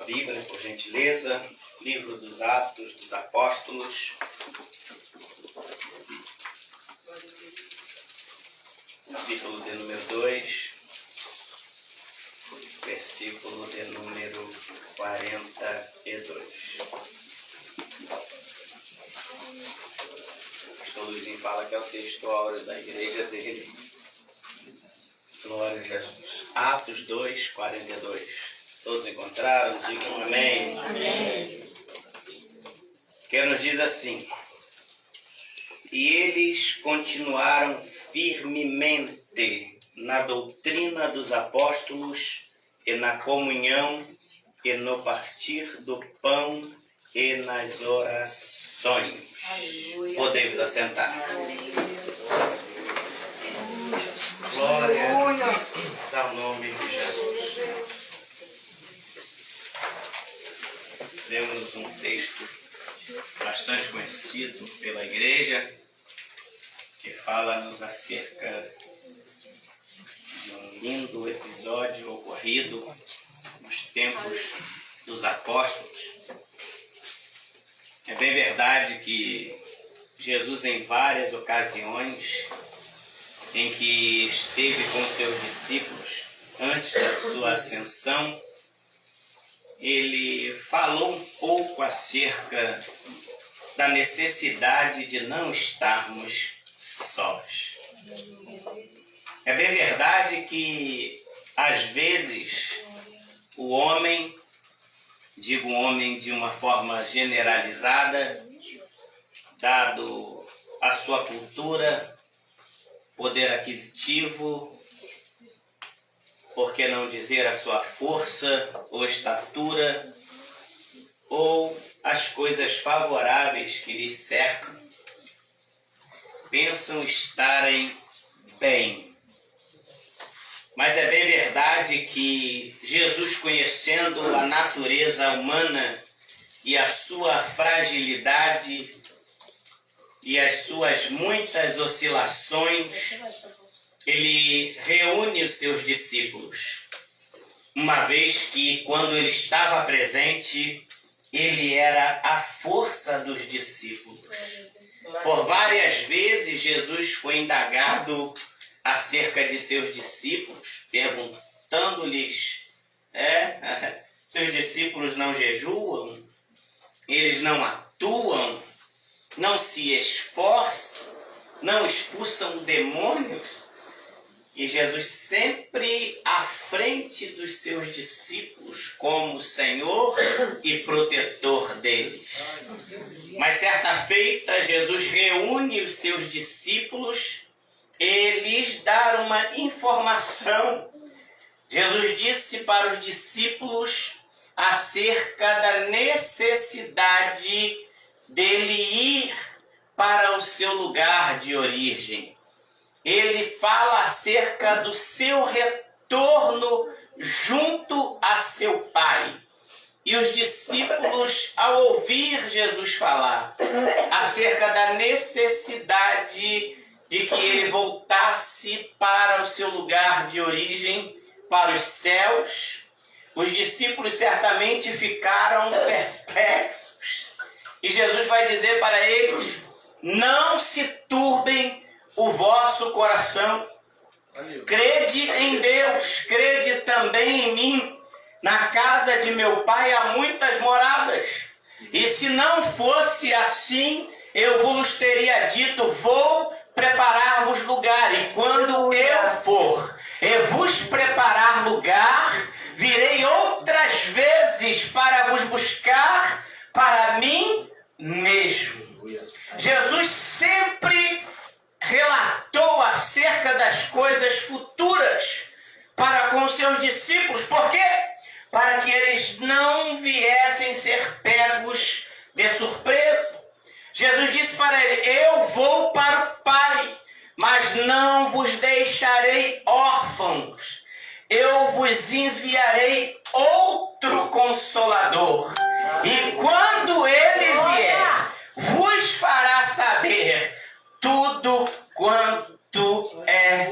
Bíblia, por gentileza. Livro dos Atos dos Apóstolos. Capítulo de número 2. Versículo de número 42. O pastor Luizinho fala que é o texto áureo da igreja dele. Glória a Jesus. Atos 2, 42. Todos encontraram? Digam amém. Amém. Que nos diz assim: e eles continuaram firmemente na doutrina dos apóstolos e na comunhão e no partir do pão e nas orações. Aleluia. Podemos assentar. Amém. Glória ao nome de Jesus. Lemos um texto bastante conhecido pela igreja, que fala-nos acerca de um lindo episódio ocorrido nos tempos dos apóstolos. É bem verdade que Jesus, em várias ocasiões em que esteve com seus discípulos antes da sua ascensão, ele falou um pouco acerca da necessidade de não estarmos sós. É bem verdade que, às vezes, o homem, digo homem de uma forma generalizada, dado a sua cultura, poder aquisitivo, por que não dizer a sua força ou estatura, ou as coisas favoráveis que lhes cercam, pensam estarem bem. Mas é bem verdade que Jesus, conhecendo a natureza humana e a sua fragilidade e as suas muitas oscilações, ele reúne os seus discípulos, uma vez que, quando ele estava presente, ele era a força dos discípulos. Por várias vezes, Jesus foi indagado acerca de seus discípulos, perguntando-lhes: seus discípulos não jejuam? Eles não atuam? Não se esforçam? Não expulsam demônios? E Jesus sempre à frente dos seus discípulos como Senhor e protetor deles. Mas certa feita, Jesus reúne os seus discípulos e lhes dá uma informação. Jesus disse para os discípulos acerca da necessidade dele ir para o seu lugar de origem. Ele fala acerca do seu retorno junto a seu Pai. E os discípulos, ao ouvir Jesus falar acerca da necessidade de que ele voltasse para o seu lugar de origem, para os céus, os discípulos certamente ficaram perplexos. E Jesus vai dizer para eles: não se turbem o vosso coração. Crede em Deus, crede também em mim. Na casa de meu Pai há muitas moradas. E se não fosse assim, eu vos teria dito: vou preparar-vos lugar. E quando eu for e vos preparar lugar, virei outras vezes para vos buscar para mim mesmo. Jesus sempre relatou acerca das coisas futuras para com seus discípulos. Por quê? Para que eles não viessem ser pegos de surpresa. Jesus disse para ele: eu vou para o Pai, mas não vos deixarei órfãos. Eu vos enviarei outro Consolador. E quando ele vier, vos fará saber tudo quanto é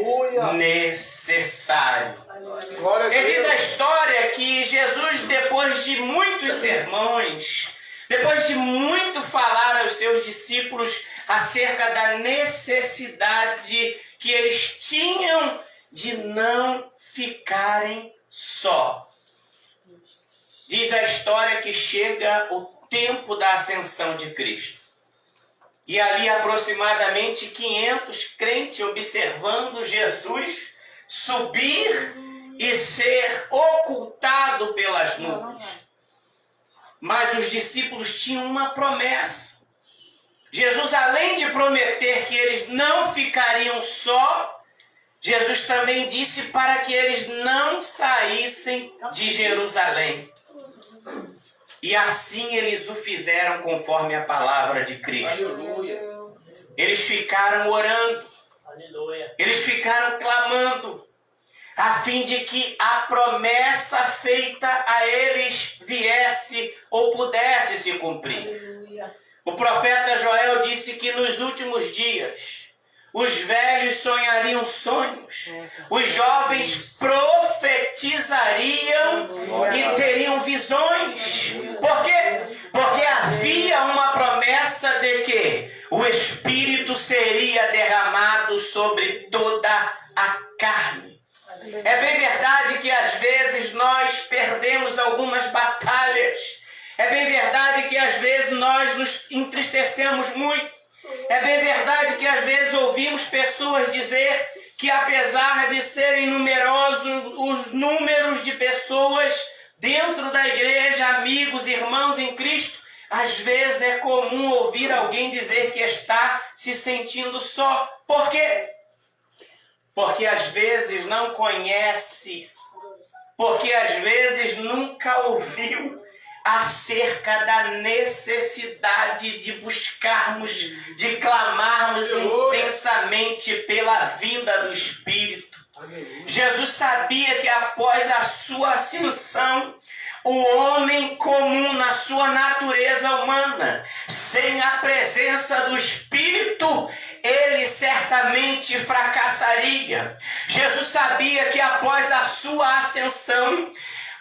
necessário. E diz a história que Jesus, depois de muito muitos sermões, depois de muito falar aos seus discípulos acerca da necessidade que eles tinham de não ficarem só. Diz a história que chega o tempo da ascensão de Cristo. E ali aproximadamente 500 crentes observando Jesus subir e ser ocultado pelas nuvens. Mas os discípulos tinham uma promessa. Jesus, além de prometer que eles não ficariam só, Jesus também disse para que eles não saíssem de Jerusalém. E assim eles o fizeram conforme a palavra de Cristo. Aleluia. Eles ficaram orando. Aleluia. Eles ficaram clamando, a fim de que a promessa feita a eles viesse ou pudesse se cumprir. Aleluia. O profeta Joel disse que nos últimos dias os velhos sonhariam sonhos, os jovens profetizariam e teriam visões. Por quê? Porque havia uma promessa de que o Espírito seria derramado sobre toda a carne. É bem verdade que às vezes nós perdemos algumas batalhas. É bem verdade que às vezes nós nos entristecemos muito. É bem verdade que às vezes ouvimos pessoas dizer que apesar de serem numerosos os números de pessoas dentro da igreja, amigos, irmãos em Cristo, às vezes é comum ouvir alguém dizer que está se sentindo só. Por quê? Porque às vezes não conhece, porque às vezes nunca ouviu acerca da necessidade de buscarmos, de clamarmos intensamente pela vinda do Espírito. Jesus sabia que após a sua ascensão, o homem comum na sua natureza humana, sem a presença do Espírito, ele certamente fracassaria. Jesus sabia que após a sua ascensão,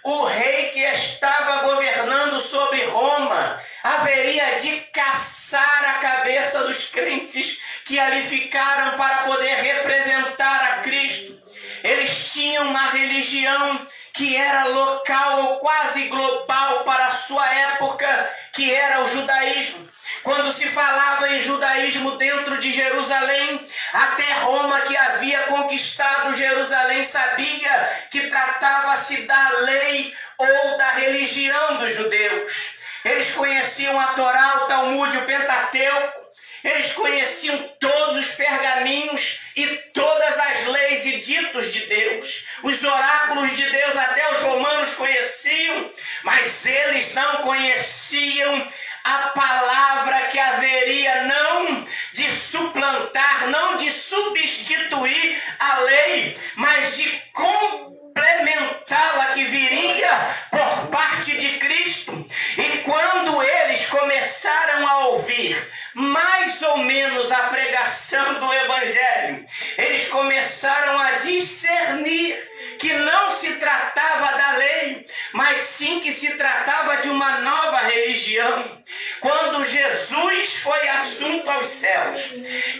o rei que estava governando sobre Roma haveria de caçar a cabeça dos crentes que ali ficaram para poder representar a Cristo. Eles tinham uma religião que era local ou quase global para a sua época, que era o judaísmo. Quando se falava em judaísmo dentro de Jerusalém, até Roma, que havia conquistado Jerusalém, sabia que tratava-se da lei ou da religião dos judeus. Eles conheciam a Torá, o Talmud, o Pentateuco. Eles conheciam todos os pergaminhos e todas as leis e ditos de Deus. Os oráculos de Deus até os romanos conheciam, mas eles não conheciam a palavra que haveria não de suplantar, não de substituir a lei, mas de complementá-la, que viria por parte de Cristo. E quando eles começaram a ouvir mais ou menos a pregação do Evangelho, eles começaram a discernir que não se tratava da lei, mas sim que se tratava de uma nova religião. Quando Jesus foi assunto aos céus,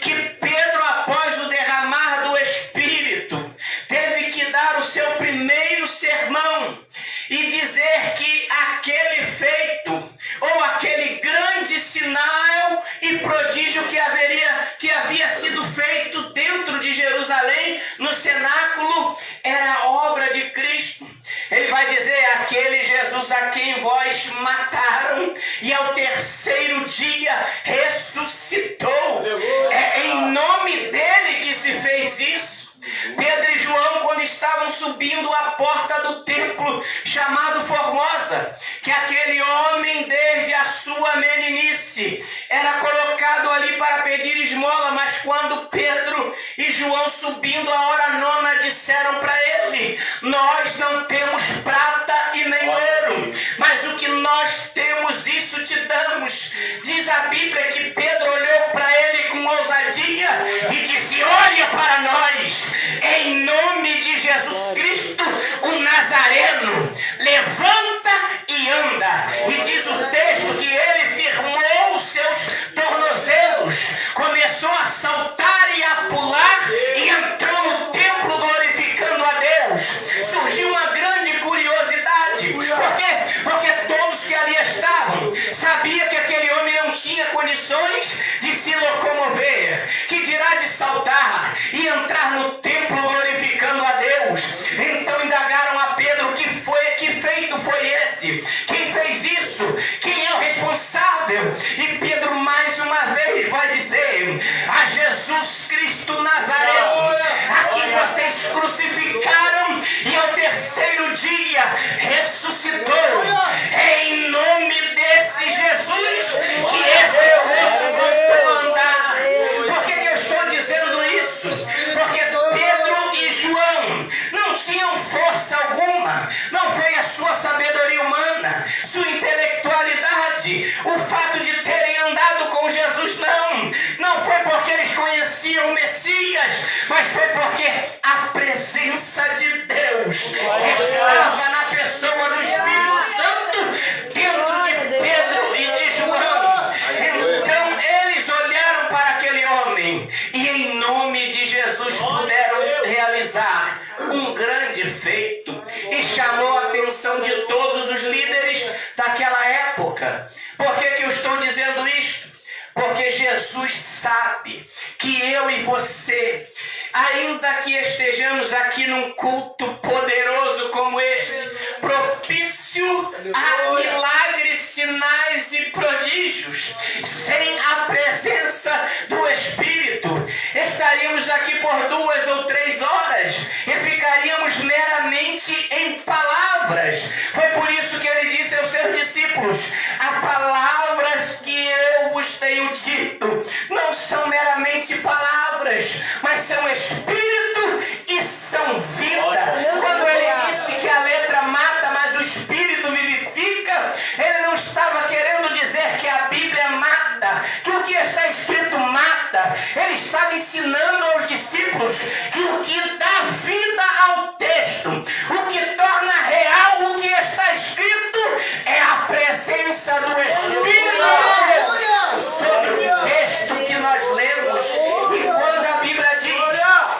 que Pedro, após o derramar do Espírito, teve que dar o seu primeiro sermão e dizer que aquele feito, ou aquele grande sinal e prodígio que havia sido feito dentro de Jerusalém, no cenáculo, era obra de Cristo. Ele vai dizer: aquele Jesus a quem vós mataram e ao terceiro dia ressuscitou. É em nome dele que se fez isso. Pedro e João, quando estavam subindo a porta do templo chamado Formosa, que aquele homem desde a sua meninice era colocado ali para pedir esmola, mas quando Pedro e João, subindo a hora nona, disseram para ele: nós não temos prata e nem ouro, mas o que nós temos, isso te damos. Diz a Bíblia que Pedro olhou para ele com ousadia e disse: olha para nós, em nome de Jesus Cristo, o Nazareno, levanta e anda. E diz o texto que ele firmou os seus tornozelos, começou a saltar e a pular e entrou no templo glorificando a Deus. Surgiu uma grande curiosidade. Por quê? Porque todos que ali estavam sabiam que aquele homem não tinha condições de se locomover, que dirá de saltar e entrar no templo glorificando a Deus. Então indagaram a Pedro: que feito foi esse? Quem fez isso? Quem é o responsável? E Pedro mais uma vez vai dizer: a Jesus Cristo Nazareno, a quem vocês crucificaram e ao terceiro dia ressuscitou. É em nome desse Jesus que esse rosto voltou a andar. Por que eu estou dizendo isso? Porque Pedro e João não tinham força alguma. Não foi a sua sabedoria humana, sua intelectualidade, o fato de terem andado com Jesus, não foi porque eles conheciam o Messias, mas foi porque a presença de Deus estava na pessoa do Espírito Santo dentro de Pedro e de João. Então eles olharam para aquele homem e em nome de Jesus puderam realizar um grande feito, e chamou a atenção de todos os líderes daquela época. Por que eu estou dizendo isto? Porque Jesus sabe que eu e você, ainda que estejamos aqui num culto poderoso como este, propício a milagres, sinais e prodígios, sem a presença do Espírito, estaríamos aqui por 2 ou 3 horas e ficaríamos meramente em palavras. Foi por isso que ele disse aos seus discípulos: as palavras que eu vos tenho dito não são meramente palavras, mas são espírito e são vida. Quando ele disse que a letra mata, mas o espírito vivifica, ele não estava querendo dizer que a Bíblia mata, que o que está escrito mata. Ele estava ensinando aos discípulos que o que dá vida ao texto, o que torna real o que está escrito, é a presença do Espírito sobre o texto que nós lemos. E quando a Bíblia diz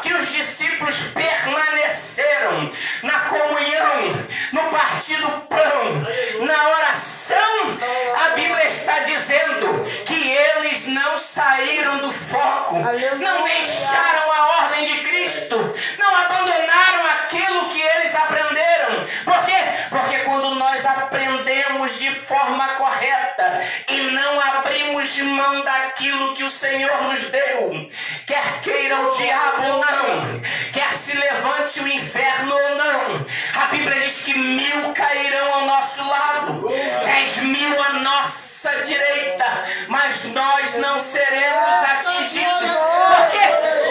que os discípulos permaneceram na comunhão, no partir do pão, na oração, a Bíblia está dizendo que eles não saíram do foco, não deixaram a ordem de Cristo, não abandonaram aquilo que eles aprenderam. Por quê? Porque quando nós aprendemos de forma correta e não abrimos mão daquilo que o Senhor nos deu, quer queira o diabo ou não, quer se levante o inferno ou não, a Bíblia diz que 1000 cairão ao nosso lado, 10.000 à nossa direita, mas nós não seremos atingidos. Por quê?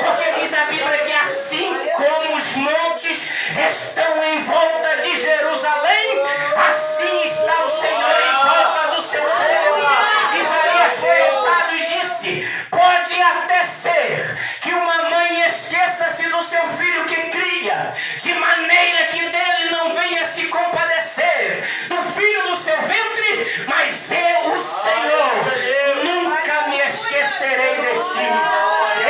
Porque diz a Bíblia que assim como os montes estão em volta de Jerusalém, assim está o Senhor em volta do seu povo. Isaías foi ousado e disse: pode até ser que uma mãe esqueça-se do seu filho que cria, de maneira que dele não venha se compadecer do filho do seu ventre, mas eu, o Senhor, nunca me esquecerei de ti.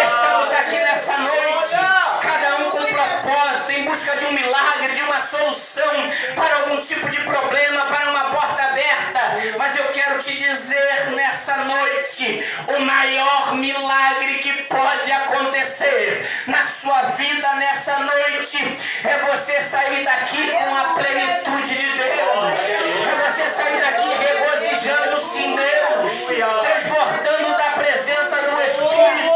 Estamos aqui nessa noite, cada um com um propósito, em busca de um milagre, de uma solução para algum tipo de problema, para uma porta aberta. Mas eu quero te dizer nessa noite, o maior milagre que pode acontecer na sua vida nessa noite é você sair daqui com a plenitude de Deus, é você sair daqui regozijando-se em Deus, transbordando da presença do Espírito,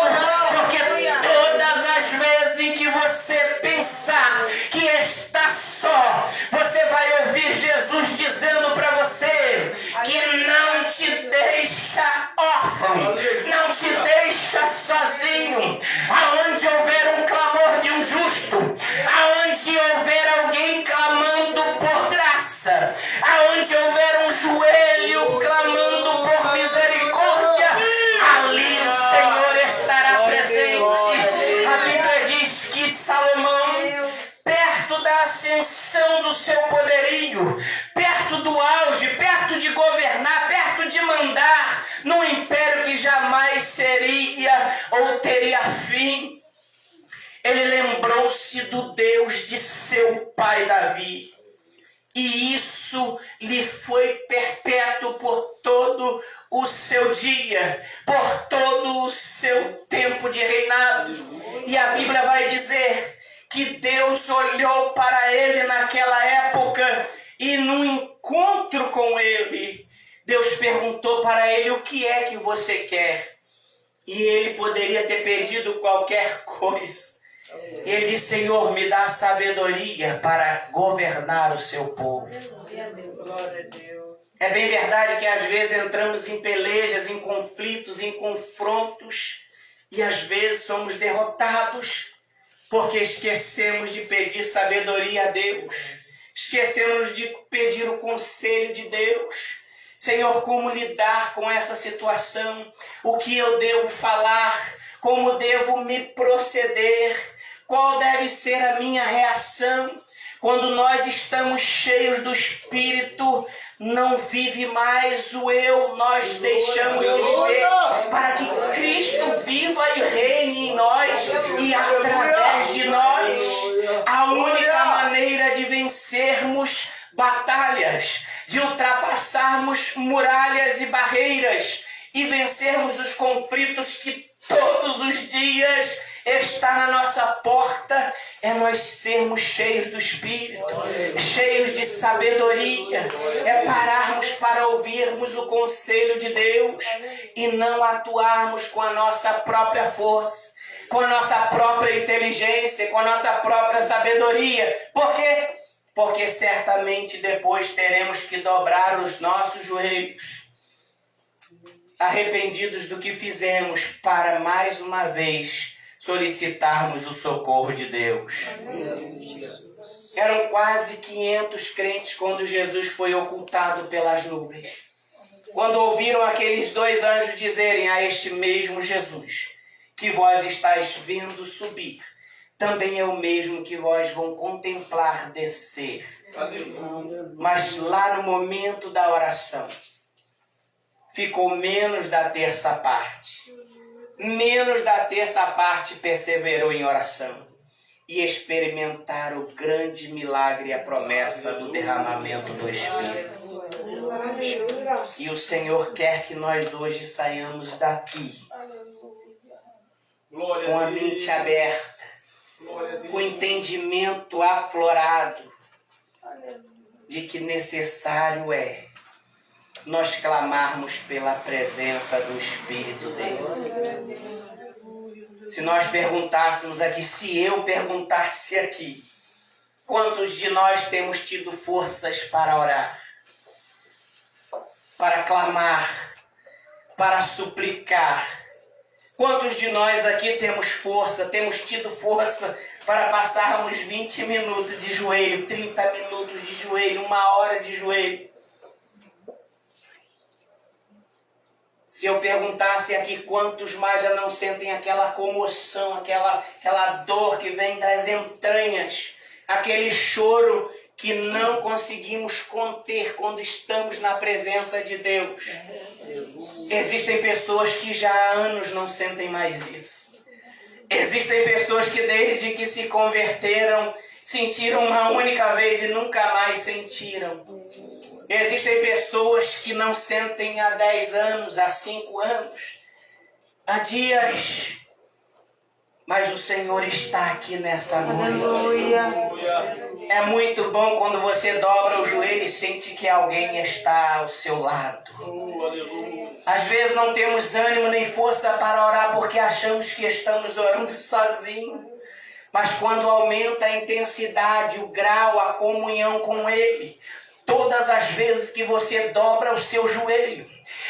porque todas as vezes em que você pensar que está só, você vai ouvir Jesus dizendo para você que não te deixa órfão, não te deixa sozinho. Aonde houver um clamor de um justo, aonde houver alguém clamando por graça, não teria fim, ele lembrou-se do Deus de seu pai Davi. E isso lhe foi perpétuo por todo o seu dia, por todo o seu tempo de reinado. E a Bíblia vai dizer que Deus olhou para ele naquela época e no encontro com ele, Deus perguntou para ele: o que é que você quer? E ele poderia ter pedido qualquer coisa. Ele disse: Senhor, me dá sabedoria para governar o seu povo. É bem verdade que às vezes entramos em pelejas, em conflitos, em confrontos, e às vezes somos derrotados porque esquecemos de pedir sabedoria a Deus. Esquecemos de pedir o conselho de Deus. Senhor, como lidar com essa situação? O que eu devo falar? Como devo me proceder? Qual deve ser a minha reação? Quando nós estamos cheios do Espírito, não vive mais o eu, nós deixamos de viver para que Cristo viva e reine em nós e através de nós. A única maneira de vencermos batalhas, de ultrapassarmos muralhas e barreiras e vencermos os conflitos que todos os dias está na nossa porta, é nós sermos cheios do Espírito, cheios de sabedoria, é pararmos para ouvirmos o conselho de Deus e não atuarmos com a nossa própria força, com a nossa própria inteligência, com a nossa própria sabedoria. Por quê? Porque certamente depois teremos que dobrar os nossos joelhos, arrependidos do que fizemos, para mais uma vez solicitarmos o socorro de Deus. Eram quase 500 crentes quando Jesus foi ocultado pelas nuvens. Quando ouviram aqueles 2 anjos dizerem a este mesmo Jesus, que vós estáis vendo subir, também é o mesmo que vós vão contemplar descer. Mas lá no momento da oração, ficou menos da terça parte. Menos da terça parte perseverou em oração e experimentaram o grande milagre e a promessa do derramamento do Espírito. E o Senhor quer que nós hoje saiamos daqui com a mente aberta, com o entendimento aflorado de que necessário é nós clamarmos pela presença do Espírito dele. Se nós perguntássemos aqui, se eu perguntasse aqui, quantos de nós temos tido forças para orar, para clamar, para suplicar? Quantos de nós aqui temos tido força para passarmos 20 minutos de joelho, 30 minutos de joelho, 1 hora de joelho? Se eu perguntasse aqui quantos mais já não sentem aquela comoção, aquela dor que vem das entranhas, aquele choro que não conseguimos conter quando estamos na presença de Deus. Existem pessoas que já há anos não sentem mais isso. Existem pessoas que desde que se converteram, sentiram uma única vez e nunca mais sentiram. Existem pessoas que não sentem há 10 anos, há 5 anos, há dias. Mas o Senhor está aqui nessa noite. É muito bom quando você dobra o joelho e sente que alguém está ao seu lado. Às vezes não temos ânimo nem força para orar porque achamos que estamos orando sozinhos. Mas quando aumenta a intensidade, o grau, a comunhão com Ele, todas as vezes que você dobra o seu joelho,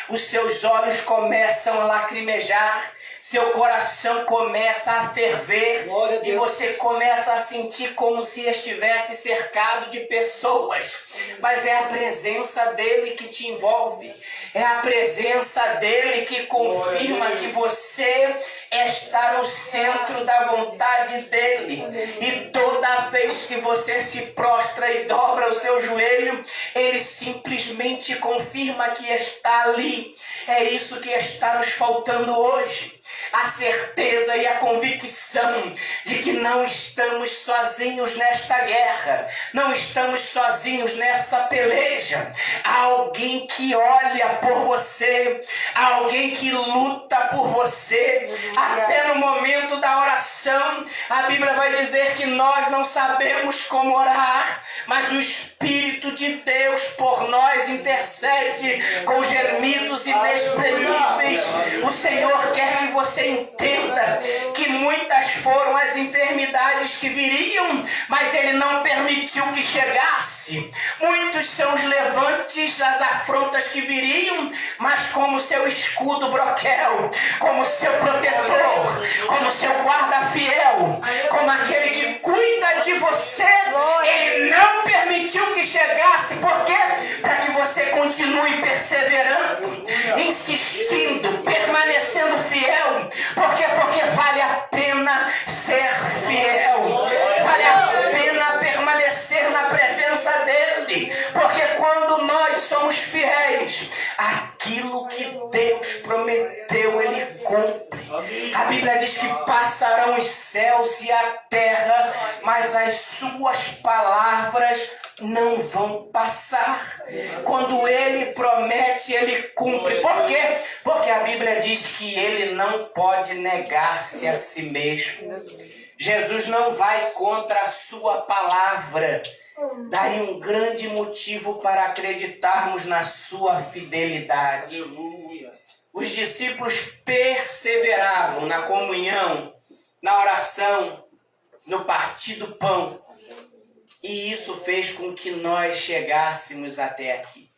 os seus olhos começam a lacrimejar, seu coração começa a ferver e você começa a sentir como se estivesse cercado de pessoas. Mas é a presença dele que te envolve, é a presença dele que confirma que você está no centro da vontade dele. E toda vez que você se prostra e dobra o seu joelho, ele simplesmente confirma que está ali. É isso que está nos faltando hoje. a certeza e a convicção de que não estamos sozinhos nesta guerra, não estamos sozinhos nessa peleja. Há alguém que olha por você, há alguém que luta por você. Até no momento da oração, a Bíblia vai dizer que nós não sabemos como orar, mas o Espírito de Deus por nós intercede com gemidos inexprimíveis. O Senhor quer que você entenda que muitas foram as enfermidades que viriam, mas Ele não permitiu que chegasse. Muitos são os levantes, as afrontas que viriam, mas como seu escudo broquel, como seu protetor, como seu guarda fiel, como aquele que cuida de você, Ele não permitiu que chegasse. Por quê? Para que você continue perseverando, insistindo, permanecendo fiel. Por quê? Porque vale a pena ser fiel. Vale a pena permanecer na presença dEle. Porque quando nós somos fiéis, aquilo que Deus prometeu, Ele cumpre. A Bíblia diz que passarão os céus e a terra, mas as suas palavras não vão passar. Quando Ele promete, Ele cumpre. Por quê? Porque a Bíblia diz que Ele não pode negar-se a si mesmo. Jesus não vai contra a sua palavra. Daí um grande motivo para acreditarmos na sua fidelidade. Os discípulos perseveravam na comunhão, na oração, no partir do pão. E isso fez com que nós chegássemos até aqui.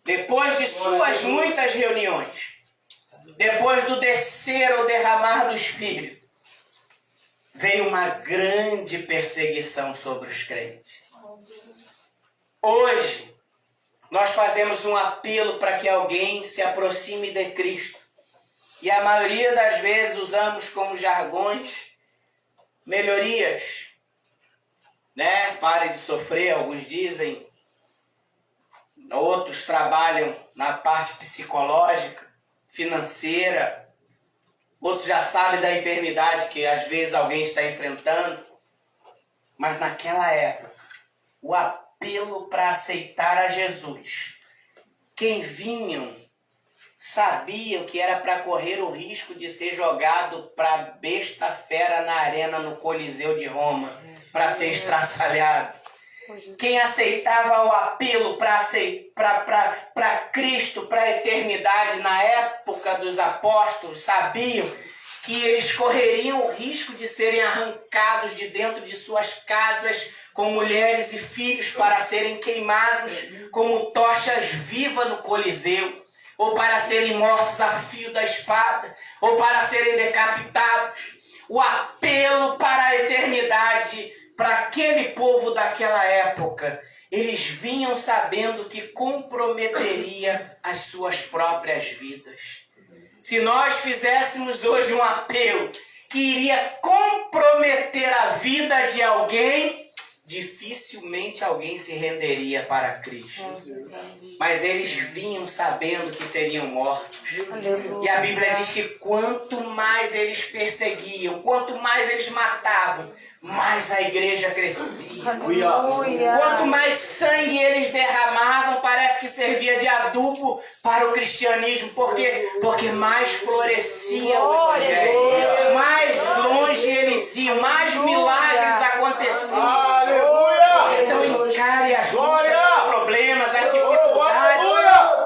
Depois de suas muitas reuniões, depois do descer ou derramar do Espírito, veio uma grande perseguição sobre os crentes. Hoje, nós fazemos um apelo para que alguém se aproxime de Cristo. E a maioria das vezes usamos como jargões melhorias. Pare de sofrer, alguns dizem. Outros trabalham na parte psicológica, financeira. Outros já sabem da enfermidade que às vezes alguém está enfrentando. Mas naquela época, o apelo para aceitar a Jesus, quem vinham sabiam que era para correr o risco de ser jogado para besta fera na arena no Coliseu de Roma, para ser estraçalhado. Quem aceitava o apelo para Cristo, para a eternidade na época dos apóstolos, sabiam que eles correriam o risco de serem arrancados de dentro de suas casas com mulheres e filhos para serem queimados como tochas vivas no Coliseu, ou para serem mortos a fio da espada, ou para serem decapitados. O apelo para a eternidade, para aquele povo daquela época, eles vinham sabendo que comprometeria as suas próprias vidas. Se nós fizéssemos hoje um apelo que iria comprometer a vida de alguém, dificilmente alguém se renderia para Cristo. Mas eles vinham sabendo que seriam mortos. E a Bíblia diz que quanto mais eles perseguiam, quanto mais eles matavam, mais a igreja crescia. Quanto mais sangue eles derramavam, parece que servia de adubo para o cristianismo. Por quê? Porque mais florescia o evangelho, mais longe eles iam, mais milagres aconteciam. Então encare as lutas, os problemas, as dificuldades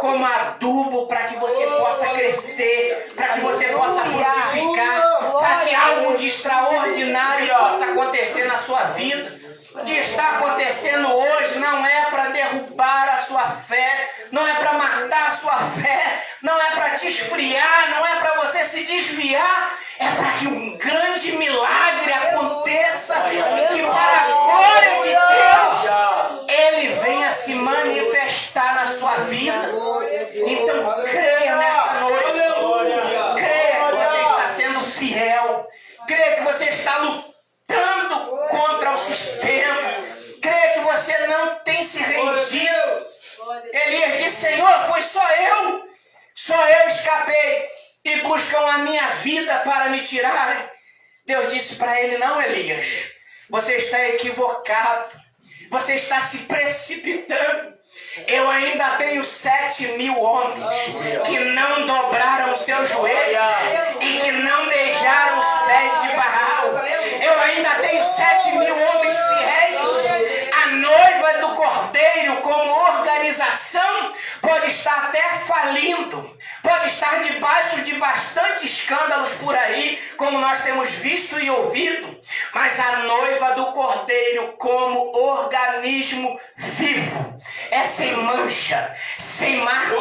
como adubo para que você possa crescer, para que você possa frutificar, para que algo de extraordinário possa acontecer na sua vida. O que está acontecendo hoje não é para derrubar a sua fé, não é para matar a sua fé, não é para te esfriar, não é para você se desviar, é para que um grande milagre aconteça e que para a glória de Deus Ele venha se manifestar na sua vida. Então creia nessa noite, creia que você está sendo fiel, creia que você está lutando contra o sistema, creia que você não tem se rendido. Elias disse: Senhor, foi só eu escapei. e buscam a minha vida para me tirarem. Deus disse para ele: não, Elias, você está equivocado, você está se precipitando. Eu ainda tenho 7.000 homens que não dobraram o seu joelho e que não beijaram os pés de Baal. Eu ainda tenho 7.000 homens fiéis. A noiva do Cordeiro, como organização, pode estar até falindo, pode estar debaixo de bastante escândalos por aí, como nós temos visto e ouvido, mas a noiva do Cordeiro, como organismo vivo, é sem mancha, sem marca,